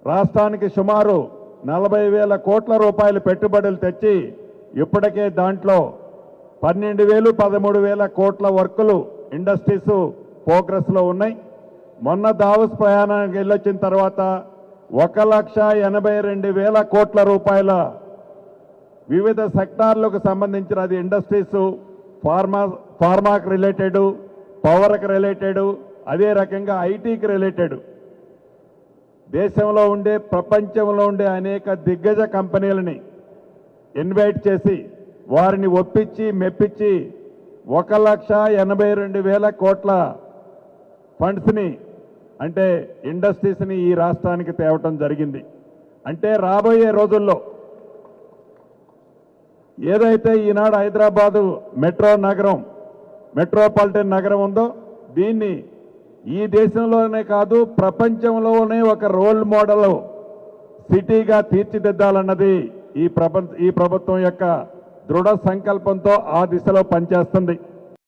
రాష్ట్రానికి సుమారు 40,000 కోట్ల రూపాయలు పెట్టుబడులు తెచ్చి ఇప్పటికే దాంట్లో 12,000 13,000 కోట్ల వర్కులు ఇండస్ట్రీస్ ప్రోగ్రెస్లో ఉన్నాయి. మొన్న దావోస్ ప్రయాణానికి వెళ్ళొచ్చిన తర్వాత 1,82,000 కోట్ల రూపాయల వివిధ సెక్టార్లకు సంబంధించిన అది ఇండస్ట్రీస్, ఫార్మాకి రిలేటెడ్, పవర్కి రిలేటెడ్, అదే రకంగా ఐటీకి రిలేటెడ్ దేశంలో ఉండే ప్రపంచంలో ఉండే అనేక దిగ్గజ కంపెనీలని ఇన్వైట్ చేసి వారిని ఒప్పించి మెప్పించి 1,82,000 కోట్ల ఫండ్స్ని అంటే ఇండస్ట్రీస్ని ఈ రాష్ట్రానికి తేవటం జరిగింది. అంటే రాబోయే రోజుల్లో ఏదైతే ఈనాడు హైదరాబాదు మెట్రోపాలిటన్ నగరం ఉందో దీన్ని ఈ దేశంలోనే కాదు ప్రపంచంలోనే ఒక రోల్ మోడల్ సిటీగా తీర్చిదిద్దాలన్నది ఈ ప్రభుత్వం యొక్క దృఢ సంకల్పంతో ఆ దిశలో పనిచేస్తుంది.